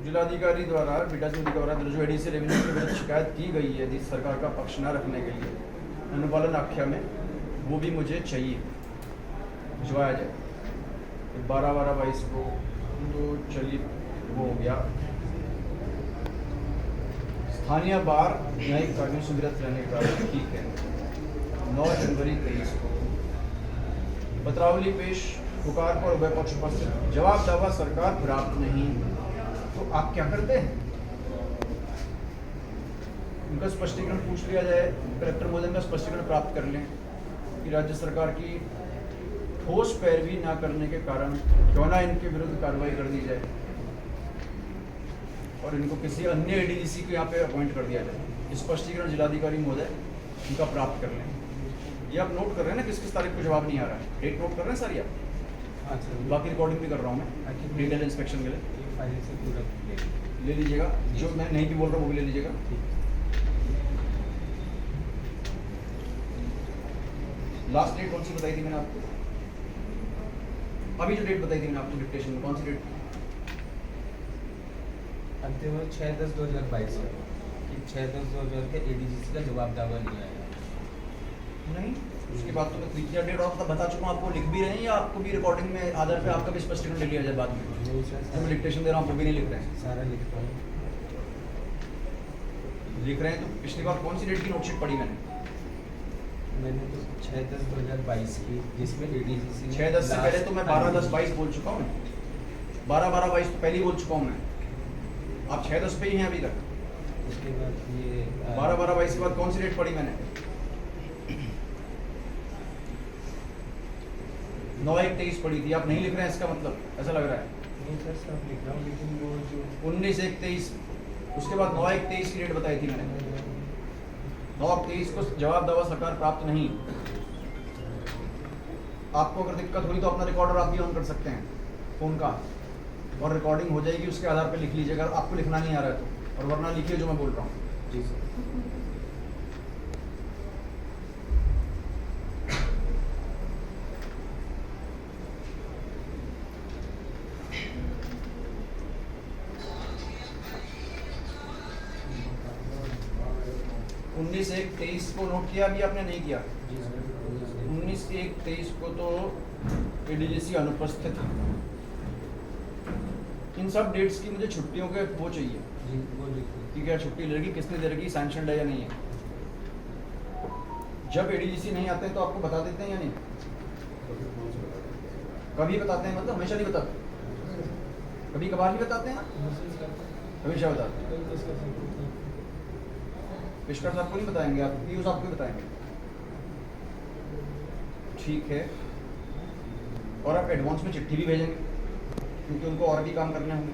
जिलाधिकारी द्वारा बीटा सिंह द्वारा जो एडीसी रेवेन्यू के विरुद्ध शिकायत की गई है यदि सरकार का पक्ष न रखने के लिए अनुपालन आख्या में, वो भी मुझे चाहिए भिजवाया जाए। 12/12/22 को तो चलिए वो हो गया। स्थानीय बार न्यायिक कार्यों से विरत रहने का ठीक है। 9 जनवरी 23 को पत्रावली पेश, पुकार पर उभय पक्ष उपस्थित, जवाब दावा सरकार प्राप्त नहीं। तो आप क्या करते हैं? उनका स्पष्टीकरण पूछ लिया जाए, कलेक्टर महोदय का स्पष्टीकरण प्राप्त कर लें कि राज्य सरकार की ठोस पैरवी न करने के कारण क्यों ना इनके विरुद्ध कार्रवाई कर दी जाए और इनको किसी अन्य एडीजीसी को यहाँ पे अपॉइंट कर दिया जाए। स्पष्टीकरण जिलाधिकारी महोदय उनका प्राप्त कर लें। ये आप नोट कर रहे हैं ना, किस किस तारीख को जवाब नहीं आ रहा है? डेट नोट कर रहे हैं सारी आप? बाकी रिकॉर्डिंग भी कर रहा हूँ मैं डिटेल इंस्पेक्शन के लिए। ले लीजिएगा, जो मैं नहीं भी बोल रहा हूँ वो भी ले लीजिएगा। लास्ट डेट कौन सी बताई थी मैंने आपको? अभी जो डेट बताई थी मैंने आपको डिक्टेशन में, कौन सी डेट? अंतिम 6/10/2022 कि 6/10/2022 के एडीजीसी का जवाब दावा नहीं आया। नहीं, उसके बाद तो मैं तीसरा डेट और बता चुका हूँ आपको। लिख भी रहे हैं या आपको भी रिकॉर्डिंग में आधार पे आपका भी स्पष्टीकरण ले लिया जाए बाद में? मैं डिक्टेशन दे रहा हूँ, वो भी नहीं लिख रहे हैं। सारा लिखता हूँ। लिख रहे हैं तो पिछली बार कौन सी डेट की नोटशीट पढ़ी मैंने तो 6/10/2022 की, जिसमें एडीजीसी 6/10 से पहले तो मैं 12/10/22 बोल चुका हूँ। 12/12/22 तो पहले ही बोल चुका हूँ मैं। आप 6/10 पे ही हैं अभी तक। उसके बाद ये 12/12/22 के बाद कौन सी डेट पढ़ी मैंने? 9/1/23 पढ़ी थी। आप नहीं लिख रहे हैं, इसका मतलब ऐसा लग रहा है? नहीं सर, सब लिख रहा हूँ, लेकिन वो जो 19/1/23, उसके बाद 9/1/23 की डेट बताई थी मैंने। 9/23 को जवाब दावा सरकार प्राप्त नहीं। आपको अगर दिक्कत हुई तो अपना रिकॉर्डर आप भी ऑन कर सकते हैं फोन का, और रिकॉर्डिंग हो जाएगी, उसके आधार पर लिख लीजिएगा। अगर आपको लिखना नहीं आ रहा है तो, और वरना लिखिए जो मैं बोल रहा हूँ। जी सर। उन्नीस 1/23 को नोट किया भी आपने? नहीं किया? 19/1/23 को तो एडीजीसी अनुपस्थित है। इन सब डेट्स की मुझे छुट्टियों के वो चाहिए जी, वो लिखिए कि क्या छुट्टी लगेगी, किसने दे रखी, सैंक्शन है या नहीं है। जब एडीजीसी नहीं आते हैं तो आपको बता देते हैं या नहीं? कभी बताते हैं, मतलब हमेशा नहीं बताते, कभी कभार ही बताते हैं ना, हमेशा बताते हैं। पिशकर साहब को नहीं बताएंगे आप, पीयू साहब को ही बताएंगे? ठीक है। और आप एडवांस में चिट्ठी भी भेजेंगे क्योंकि उनको और भी काम करने होंगे।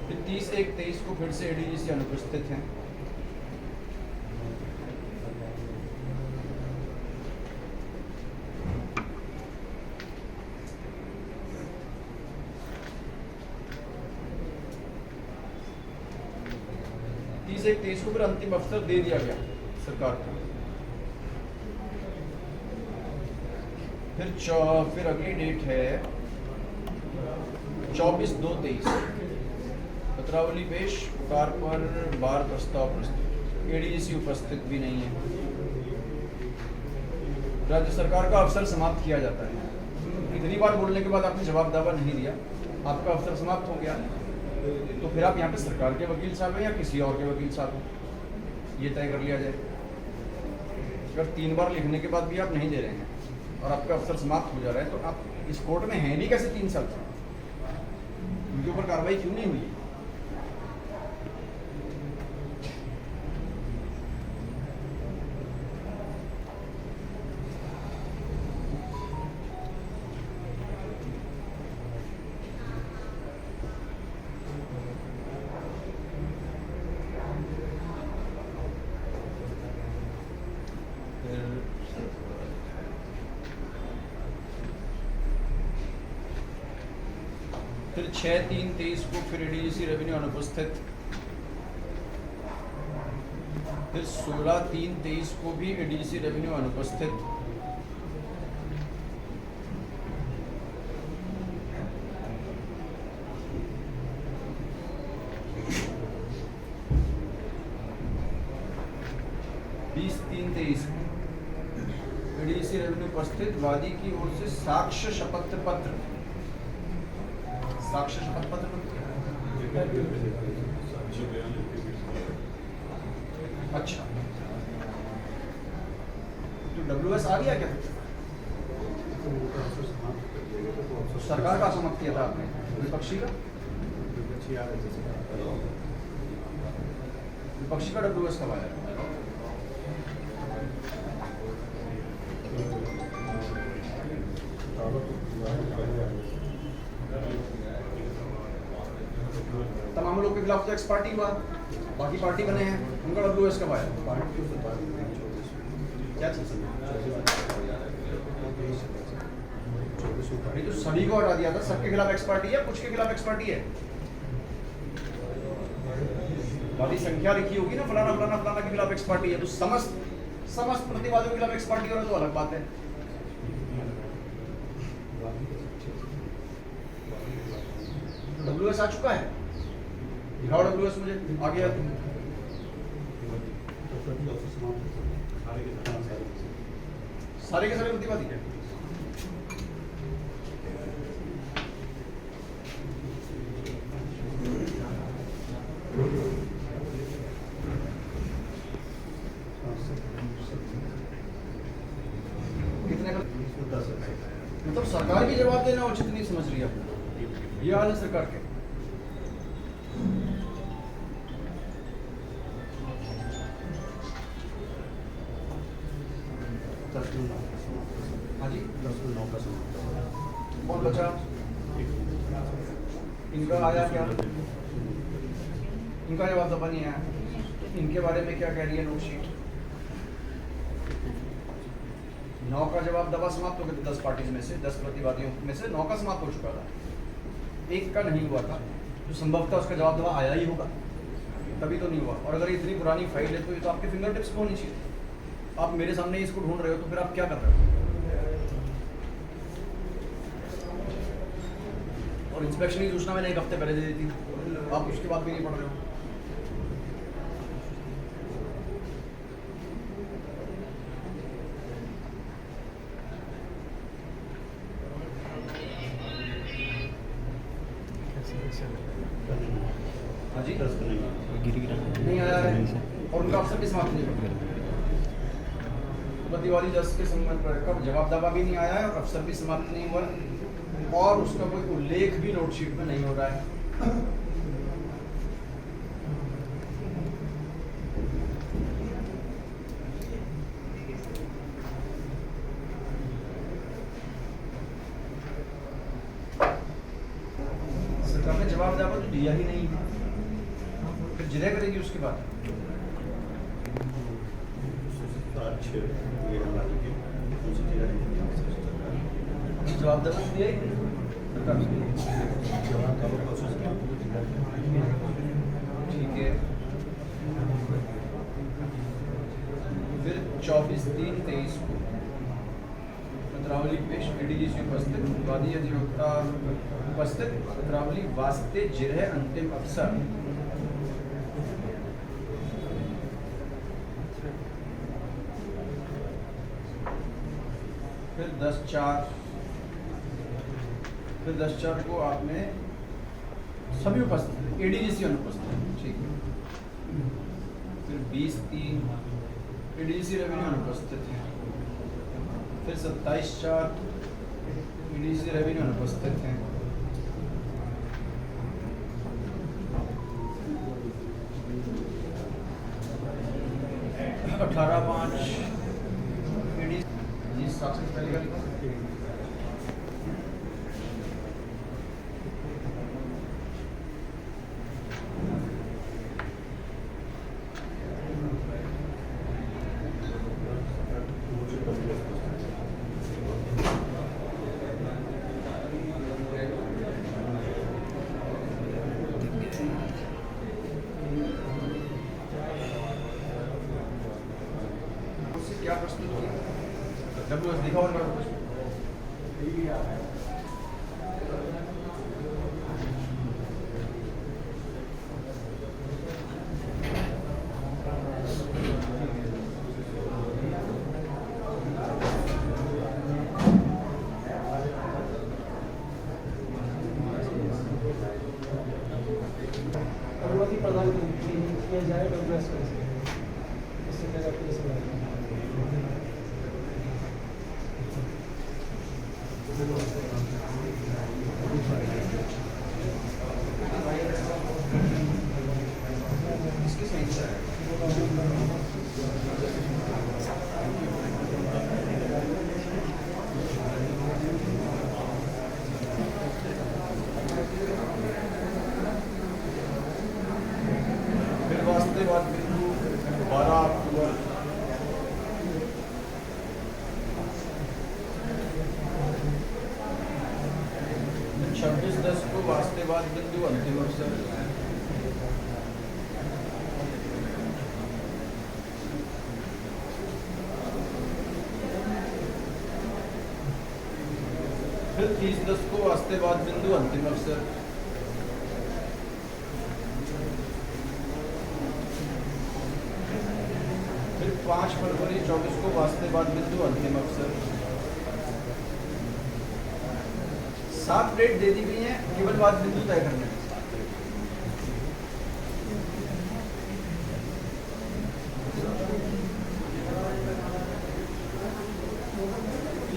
फिर 30/1/23 को फिर से एडीजीसी अनुपस्थित हैं। एक 23 को फिर अंतिम अवसर दे दिया गया सरकार को। फिर अगली डेट है 24/2/23, पत्रावली पेश, पुकार पर बार प्रस्ताव प्रस्तुत, एडीजीसी उपस्थित भी नहीं है। राज्य सरकार का अवसर समाप्त किया जाता है। इतनी बार बोलने के बाद आपने जवाब दावा नहीं दिया, आपका अवसर समाप्त हो गया। तो फिर आप यहाँ पे सरकार के वकील साहब हैं या किसी और के वकील साहब हैं, ये तय कर लिया जाए। अगर 3 बार लिखने के बाद भी आप नहीं दे रहे हैं और आपका अवसर समाप्त हो जा रहा है तो आप इस कोर्ट में हैं भी कैसे 3 साल से? उनके ऊपर कार्रवाई क्यों नहीं हुई? फिर 6/3/23 को फिर एडीजीसी रेवेन्यू अनुपस्थित। फिर 16/3/23 को भी एडीजीसी रेवेन्यू अनुपस्थित। उपस्थित वादी की ओर से साक्ष्य शपथ पत्र। साक्ष्य शपथ पत्र अच्छा, तो WS आ गया क्या? सरकार का समाप्त किया था आपने, विपक्षी का? विपक्षी का WS कब आया? तमाम लोग के खिलाफ तो एक्स पार्टी हुआ, बाकी पार्टी बने हैं, उनका WS कब आया? क्या चीज? ये तो सभी को हटा दिया था, सबके खिलाफ एक्स पार्टी है, कुछ के खिलाफ एक्स पार्टी है। वादी संख्या लिखी होगी ना, फलाना फलाना फलाना के खिलाफ एक्स पार्टी है, तो समस्त प्रतिवादियों के खिलाफ एक्स पार्टी हो रहा है तो अलग बात है। WS आ चुका है, दिखाओ WS मुझे, आ गया। सारे के सारे प्रतिवादी है। कितने का? मतलब सरकार भी जवाब देना उचित नहीं समझ रही है, ये हाल है सरकार के। हाँ जी, 10-9 का समय कौन बचा? इनका आया क्या? इनका जवाब दफा नहीं आया। इनके बारे में क्या कह रही है नोटशीट? 9 का जवाब दफा समाप्त हो गया, 10 पार्टीज में से 10 प्रतिवादियों में से 9 का समाप्त हो चुका था, एक का नहीं हुआ था, तो संभवतः उसका जवाब दफा आया ही होगा, तभी तो नहीं हुआ। और अगर इतनी पुरानी फाइल है तो ये तो आपके फिंगर टिप्स पे होनी चाहिए। आप मेरे सामने इसको ढूंढ रहे हो तो फिर आप क्या कर रहे हो? और इंस्पेक्शन की सूचना मैंने 1 हफ्ते पहले दे दी थी, आप उसके बाद भी नहीं पढ़ रहे हो। हाँ जी, नहीं आया है और उनका अफसर भी समाप्त नहीं हुआ। प्रतिवादी 10 के संबंध पर कब जवाब दावा भी नहीं आया है और अफसर भी समाप्त नहीं हुआ और उसका कोई उल्लेख भी नोटशीट में नहीं हो रहा है। सरकार ने जवाब दावा तो दिया ही नहीं है, फिर जिरह करेगी उसके बाद। जवाब दावा तो दिया ही नहीं सरकार ने। ठीक है, फिर 24/3/23 को पत्रावली पेश, ADGC उपस्थित, वादी अधिवक्ता उपस्थित, पत्रावली वास्ते जिरह अंतिम अवसर। फिर 10/4 को आपने सभी उपस्थित, ADGC अनुपस्थित, ठीक है। फिर 20/3 ADGC रेवेन्यू अनुपस्थित है। फिर 27/4 ADGC रेवेन्यू अनुपस्थित है। 18/5 ADGC साक्षर पहले का लिखा। क्या प्रस्तुत किया? WS दिखाओ उनका प्रश्न। 26/10 को वास्तेवाद बिंदु अंतिम अवसर। फिर 30/10 को वास्तेवाद बिंदु अंतिम अवसर। फिर 5 फरवरी 24 को वास्तेवाद बिंदु अंतिम अवसर। 7 डेट दे दी गई हैं केवल वाद बिंदु तय करने में।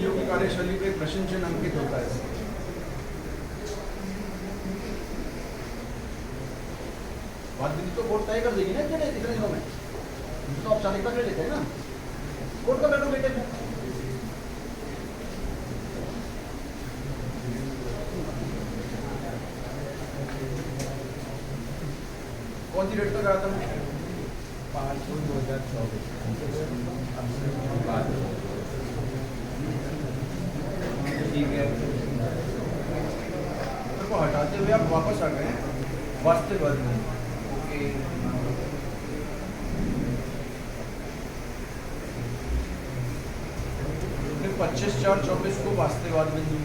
योगी कार्यशैली पे प्रश्न चिन्ह अंकित होता है। वाद बिंदु तो कोर्ट तय कर देगी ना इतने दिनों में, तो आप 4 कर लेते हैं ना, कोर्ट का प्रेरोगेटिव है। कौन सी डेट तक आया था? 5/2/2024। ठीक है, को हटाते हुए आप वापस आ गए हैं वास्तविकवाद में। ओके, फिर 25/4/24 को वास्तविकवाद बिंदु।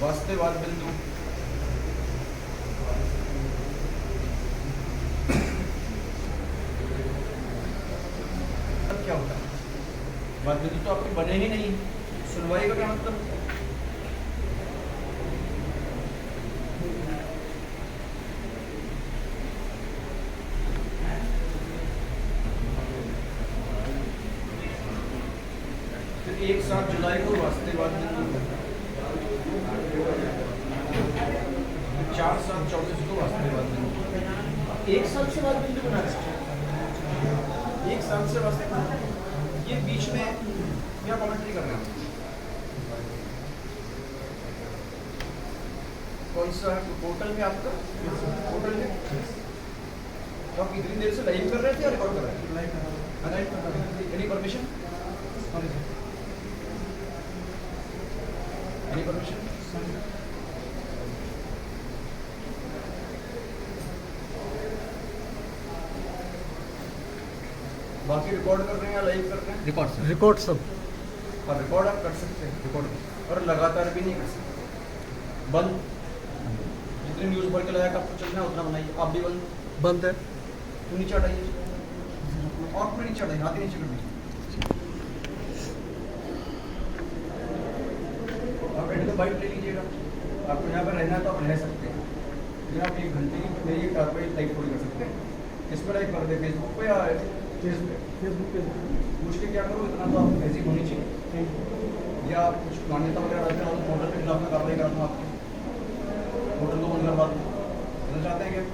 वास्तविकवाद बिंदु। अब क्या होता है? वाद बिंदु तो आपके बने ही नहीं, सुनवाई का क्या मतलब? फिर 1/7 जुलाई को वास्तविकवाद बिंदु। 4/7/24 को वास्तविकवाद बिंदु। 1 साल से वाद बिंदु बना सकते हैं, 1 साल से वास्तविक। ये बीच में क्या कमेंट्री कर रहे हैं? कौन सा पोर्टल में आपका? पोर्टल में तो आप इतनी देर से लाइव कर रहे थे या रिकॉर्ड कर रहे थे? लाइव कर रहे थे। Any permission? Any permission? बाकी रिकॉर्ड कर रहे हैं या लाइव कर रहे हैं? रिकॉर्ड सब। और रिकॉर्ड आप कर सकते हैं, रिकॉर्ड और लगातार भी नहीं कर सकते। बंद, जितनी न्यूज़ भर के लायक आपको चलना है उतना बनाइए। आप भी बंद है तो नीचे हटाइए, और फिर नीचे हटाइए, हाथ ही नीचे कर दीजिए। आप एंड बाइट ले लीजिएगा। आपको यहाँ पर रहना है तो आप रह सकते हैं, लेकिन आप 1 घंटे की मेरी एक कार्रवाई लाइव थोड़ी कर सकते हैं। इस पर लाइव कर दे, फेसबुक पे या फेसबुक पे पूछ के क्या करो, इतना तो आप बेसिक होनी चाहिए। या आप कुछ मान्यता वगैरह डालते हैं तो पोर्टल के खिलाफ में कार्रवाई करता हूँ आपकी, पोर्टल को बंद करवा दूँ। करना चाहते हैं क्या?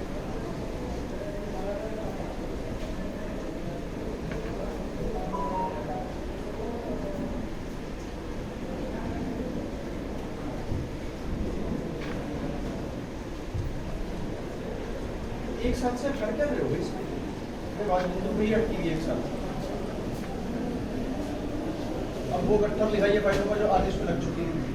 एक साथ से कर क्या रहे हो इसमें? बाद बिंदु में ही अटकी हुई 1 साल। अब वो गट्ठर लिखाइए फाइलों का जो आदेश में लग चुकी है।